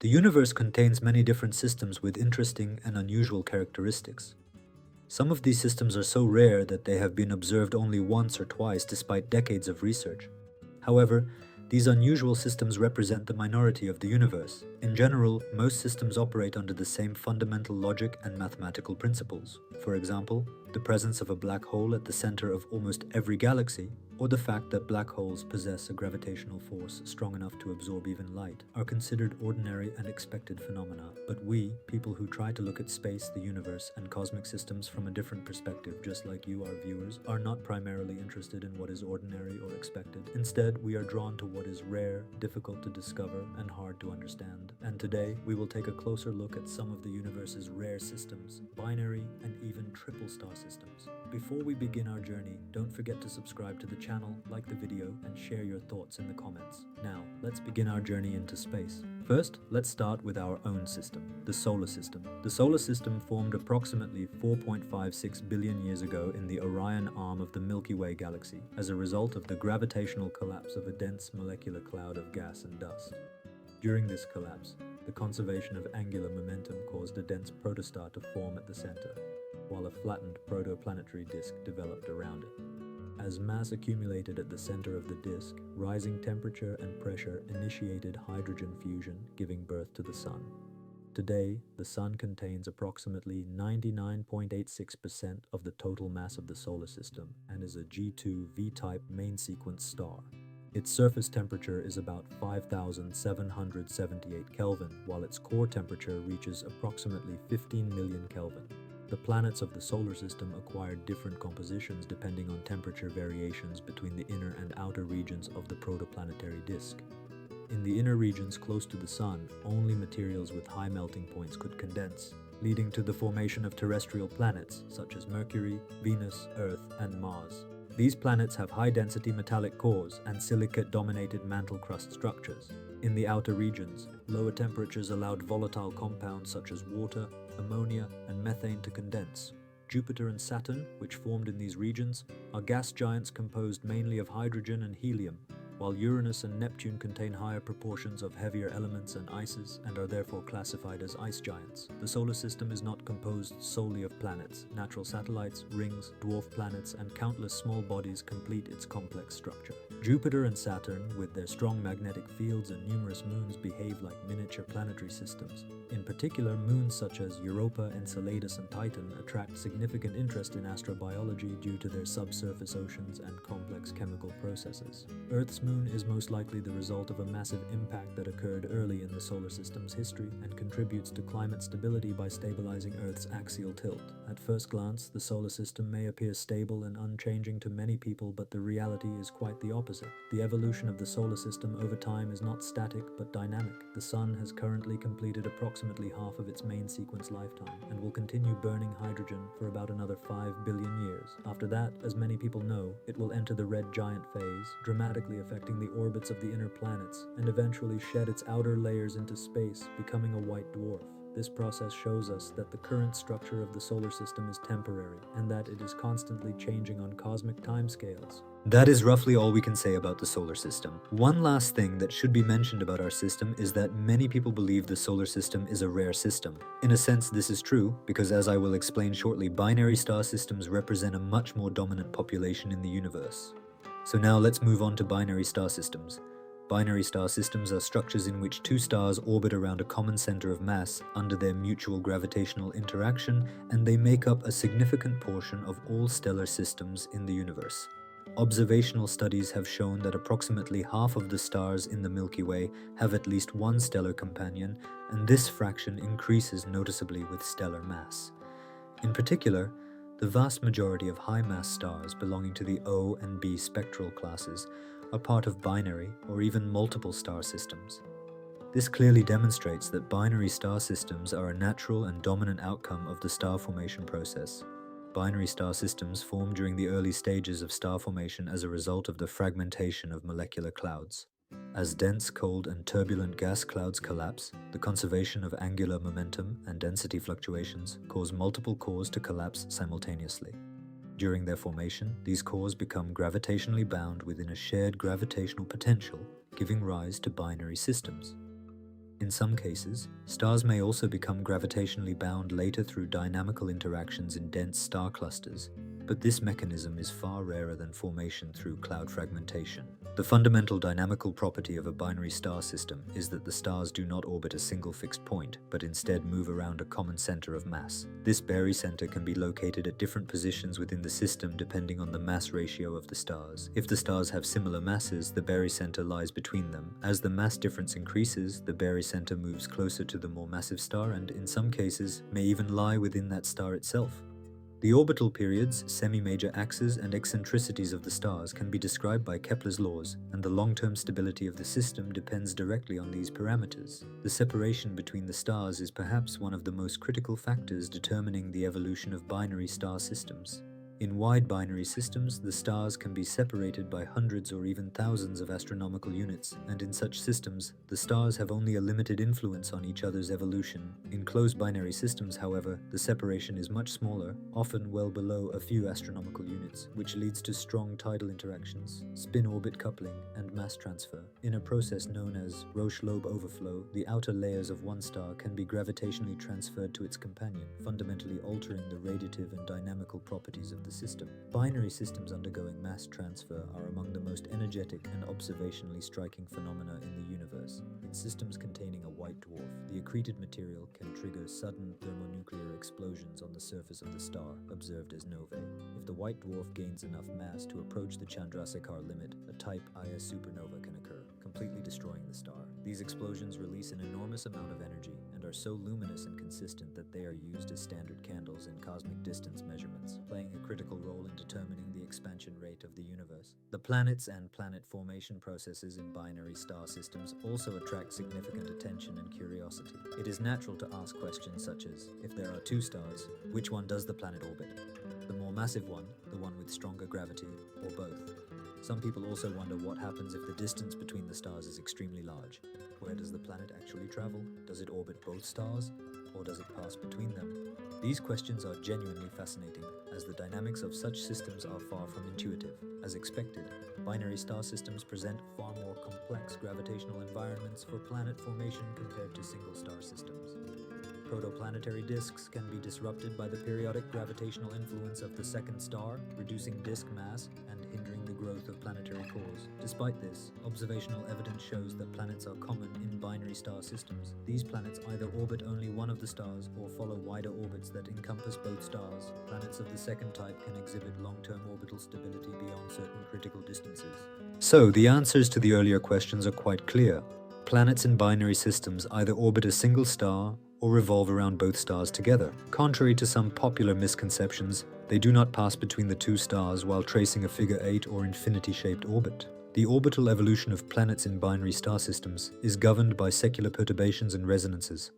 The universe contains many different systems with interesting and unusual characteristics. Some of these systems are so rare that they have been observed only once or twice despite decades of research. However, these unusual systems represent the minority of the universe. In general, most systems operate under the same fundamental logic and mathematical principles. For example, the presence of a black hole at the center of almost every galaxy, or the fact that black holes possess a gravitational force strong enough to absorb even light, are considered ordinary and expected phenomena. But we, people who try to look at space, the universe, and cosmic systems from a different perspective, just like you, our viewers, are not primarily interested in what is ordinary or expected. Instead, we are drawn to what is rare, difficult to discover, and hard to understand. And today, we will take a closer look at some of the universe's rare systems, binary and even triple star systems. Before we begin our journey, don't forget to subscribe to the channel, like the video, and share your thoughts in the comments. Now, let's begin our journey into space. First, let's start with our own system, the solar system. The solar system formed approximately 4.56 billion years ago in the Orion arm of the Milky Way galaxy as a result of the gravitational collapse of a dense molecular cloud of gas and dust. During this collapse, the conservation of angular momentum caused a dense protostar to form at the center, while a flattened protoplanetary disk developed around it. As mass accumulated at the center of the disk, rising temperature and pressure initiated hydrogen fusion, giving birth to the Sun. Today, the Sun contains approximately 99.86% of the total mass of the solar system and is a G2 V-type main sequence star. Its surface temperature is about 5,778 Kelvin, while its core temperature reaches approximately 15 million Kelvin. The planets of the solar system acquired different compositions depending on temperature variations between the inner and outer regions of the protoplanetary disk. In the inner regions close to the Sun, only materials with high melting points could condense, leading to the formation of terrestrial planets such as Mercury, Venus, Earth, and Mars. These planets have high-density metallic cores and silicate-dominated mantle crust structures. In the outer regions, lower temperatures allowed volatile compounds such as water, ammonia, and methane to condense. Jupiter and Saturn, which formed in these regions, are gas giants composed mainly of hydrogen and helium, while Uranus and Neptune contain higher proportions of heavier elements and ices and are therefore classified as ice giants. The solar system is not composed solely of planets. Natural satellites, rings, dwarf planets, and countless small bodies complete its complex structure. Jupiter and Saturn, with their strong magnetic fields and numerous moons, behave like miniature planetary systems. In particular, moons such as Europa, Enceladus, and Titan attract significant interest in astrobiology due to their subsurface oceans and complex chemical processes. Earth's moon is most likely the result of a massive impact that occurred early in the solar system's history and contributes to climate stability by stabilizing Earth's axial tilt. At first glance, the solar system may appear stable and unchanging to many people, but the reality is quite the opposite. The evolution of the solar system over time is not static but dynamic. The Sun has currently completed approximately half of its main sequence lifetime and will continue burning hydrogen for about another 5 billion years. After that, as many people know, it will enter the red giant phase, dramatically affecting the orbits of the inner planets, and eventually shed its outer layers into space, becoming a white dwarf. This process shows us that the current structure of the solar system is temporary, and that it is constantly changing on cosmic timescales. That is roughly all we can say about the solar system. One last thing that should be mentioned about our system is that many people believe the solar system is a rare system. In a sense, this is true, because as I will explain shortly, binary star systems represent a much more dominant population in the universe. So now let's move on to binary star systems. Binary star systems are structures in which two stars orbit around a common center of mass under their mutual gravitational interaction, and they make up a significant portion of all stellar systems in the universe. Observational studies have shown that approximately half of the stars in the Milky Way have at least one stellar companion, and this fraction increases noticeably with stellar mass. In particular, the vast majority of high-mass stars belonging to the O and B spectral classes are part of binary or even multiple star systems. This clearly demonstrates that binary star systems are a natural and dominant outcome of the star formation process. Binary star systems form during the early stages of star formation as a result of the fragmentation of molecular clouds. As dense, cold, and turbulent gas clouds collapse, the conservation of angular momentum and density fluctuations cause multiple cores to collapse simultaneously. During their formation, these cores become gravitationally bound within a shared gravitational potential, giving rise to binary systems. In some cases, stars may also become gravitationally bound later through dynamical interactions in dense star clusters, but this mechanism is far rarer than formation through cloud fragmentation. The fundamental dynamical property of a binary star system is that the stars do not orbit a single fixed point, but instead move around a common center of mass. This barycenter can be located at different positions within the system depending on the mass ratio of the stars. If the stars have similar masses, the barycenter lies between them. As the mass difference increases, the barycenter moves closer to the more massive star and, in some cases, may even lie within that star itself. The orbital periods, semi-major axes, and eccentricities of the stars can be described by Kepler's laws, and the long-term stability of the system depends directly on these parameters. The separation between the stars is perhaps one of the most critical factors determining the evolution of binary star systems. In wide binary systems, the stars can be separated by hundreds or even thousands of astronomical units, and in such systems, the stars have only a limited influence on each other's evolution. In closed binary systems, however, the separation is much smaller, often well below a few astronomical units, which leads to strong tidal interactions, spin-orbit coupling, and mass transfer. In a process known as Roche-Lobe overflow, the outer layers of one star can be gravitationally transferred to its companion, fundamentally altering the radiative and dynamical properties of the system. Binary systems undergoing mass transfer are among the most energetic and observationally striking phenomena in the universe. In systems containing a white dwarf, the accreted material can trigger sudden thermonuclear explosions on the surface of the star, observed as novae. If the white dwarf gains enough mass to approach the Chandrasekhar limit, a type Ia supernova can occur, completely destroying the star. These explosions release an enormous amount of energy and are so luminous and consistent that they are used as standard candles in cosmic distance measurements, playing a critical role in determining the expansion rate of the universe. The planets and planet formation processes in binary star systems also attract significant attention and curiosity. It is natural to ask questions such as, if there are two stars, which one does the planet orbit? The more massive one, the one with stronger gravity, or both? Some people also wonder what happens if the distance between the stars is extremely large. Where does the planet actually travel? Does it orbit both stars, or does it pass between them? These questions are genuinely fascinating, as the dynamics of such systems are far from intuitive. As expected, binary star systems present far more complex gravitational environments for planet formation compared to single-star systems. Protoplanetary disks can be disrupted by the periodic gravitational influence of the second star, reducing disk mass and hindering the growth of planetary cores. Despite this, observational evidence shows that planets are common in binary star systems. These planets either orbit only one of the stars or follow wider orbits that encompass both stars. Planets of the second type can exhibit long-term orbital stability beyond certain critical distances. So, the answers to the earlier questions are quite clear. Planets in binary systems either orbit a single star or revolve around both stars together. Contrary to some popular misconceptions, they do not pass between the two stars while tracing a figure-8 or infinity-shaped orbit. The orbital evolution of planets in binary star systems is governed by secular perturbations and resonances.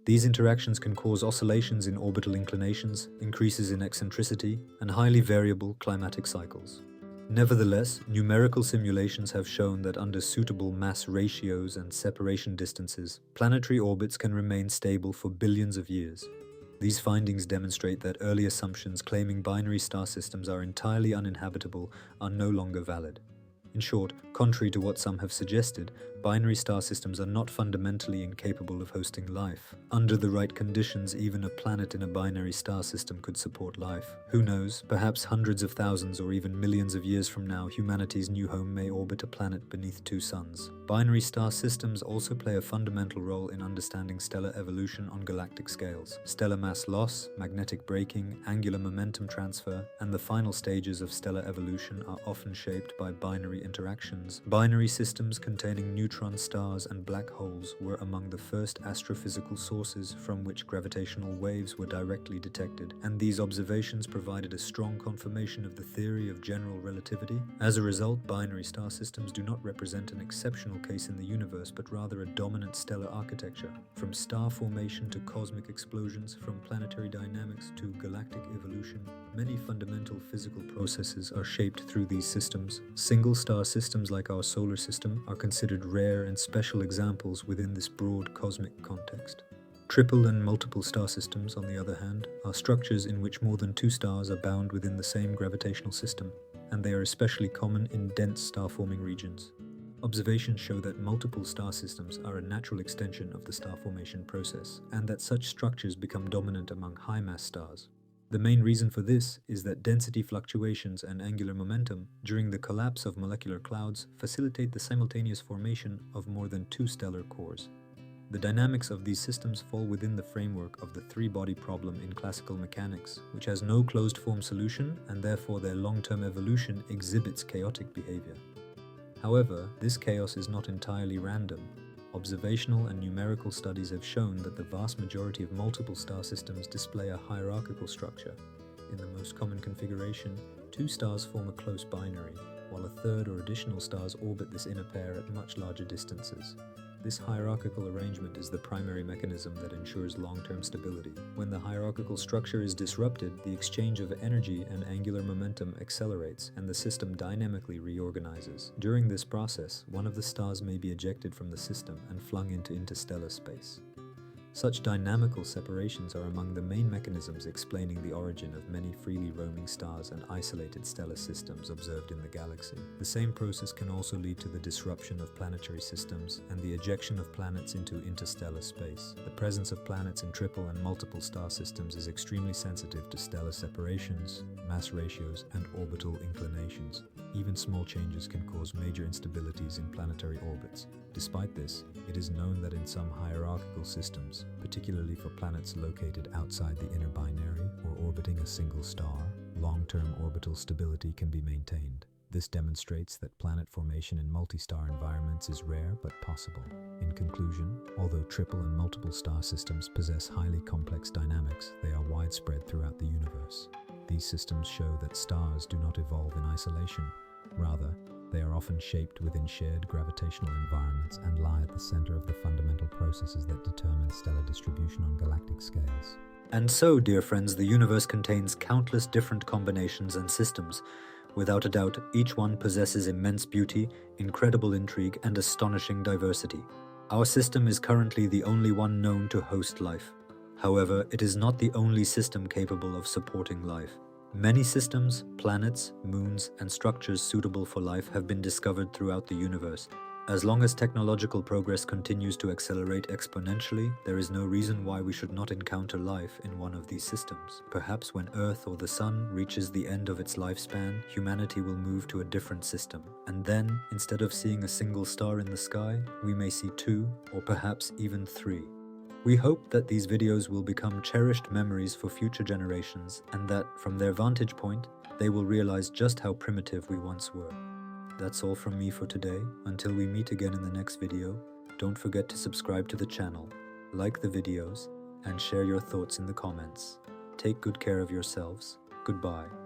These interactions can cause oscillations in orbital inclinations, increases in eccentricity, and highly variable climatic cycles. Nevertheless, numerical simulations have shown that under suitable mass ratios and separation distances, planetary orbits can remain stable for billions of years. These findings demonstrate that early assumptions claiming binary star systems are entirely uninhabitable are no longer valid. In short, contrary to what some have suggested, binary star systems are not fundamentally incapable of hosting life. Under the right conditions, even a planet in a binary star system could support life. Who knows, perhaps hundreds of thousands or even millions of years from now, humanity's new home may orbit a planet beneath two suns. Binary star systems also play a fundamental role in understanding stellar evolution on galactic scales. Stellar mass loss, magnetic braking, angular momentum transfer, and the final stages of stellar evolution are often shaped by binary interactions. Binary systems containing neutron stars and black holes were among the first astrophysical sources from which gravitational waves were directly detected, and these observations provided a strong confirmation of the theory of general relativity. As a result, binary star systems do not represent an exceptional case in the universe, but rather a dominant stellar architecture. From star formation to cosmic explosions, from planetary dynamics to galactic evolution, many fundamental physical processes are shaped through these systems. Single-star systems like our solar system are considered rare and special examples within this broad cosmic context. Triple and multiple star systems, on the other hand, are structures in which more than two stars are bound within the same gravitational system, and they are especially common in dense star-forming regions. Observations show that multiple star systems are a natural extension of the star formation process, and that such structures become dominant among high-mass stars. The main reason for this is that density fluctuations and angular momentum during the collapse of molecular clouds facilitate the simultaneous formation of more than two stellar cores. The dynamics of these systems fall within the framework of the three-body problem in classical mechanics, which has no closed-form solution, and therefore their long-term evolution exhibits chaotic behavior. However, this chaos is not entirely random. Observational and numerical studies have shown that the vast majority of multiple star systems display a hierarchical structure. In the most common configuration, two stars form a close binary, while a third or additional stars orbit this inner pair at much larger distances. This hierarchical arrangement is the primary mechanism that ensures long-term stability. When the hierarchical structure is disrupted, the exchange of energy and angular momentum accelerates, and the system dynamically reorganizes. During this process, one of the stars may be ejected from the system and flung into interstellar space. Such dynamical separations are among the main mechanisms explaining the origin of many freely roaming stars and isolated stellar systems observed in the galaxy. The same process can also lead to the disruption of planetary systems and the ejection of planets into interstellar space. The presence of planets in triple and multiple star systems is extremely sensitive to stellar separations, mass ratios, and orbital inclinations. Even small changes can cause major instabilities in planetary orbits. Despite this, it is known that in some hierarchical systems, particularly for planets located outside the inner binary or orbiting a single star, long-term orbital stability can be maintained. This demonstrates that planet formation in multi-star environments is rare but possible. In conclusion, although triple and multiple star systems possess highly complex dynamics, they are widespread throughout the universe. These systems show that stars do not evolve in isolation. Rather, they are often shaped within shared gravitational environments and lie at the center of the fundamental processes that determine stellar distribution on galactic scales. And so, dear friends, the universe contains countless different combinations and systems. Without a doubt, each one possesses immense beauty, incredible intrigue, and astonishing diversity. Our system is currently the only one known to host life. However, it is not the only system capable of supporting life. Many systems, planets, moons, and structures suitable for life have been discovered throughout the universe. As long as technological progress continues to accelerate exponentially, there is no reason why we should not encounter life in one of these systems. Perhaps when Earth or the Sun reaches the end of its lifespan, humanity will move to a different system. And then, instead of seeing a single star in the sky, we may see two, or perhaps even three. We hope that these videos will become cherished memories for future generations, and that, from their vantage point, they will realize just how primitive we once were. That's all from me for today. Until we meet again in the next video, don't forget to subscribe to the channel, like the videos, and share your thoughts in the comments. Take good care of yourselves. Goodbye.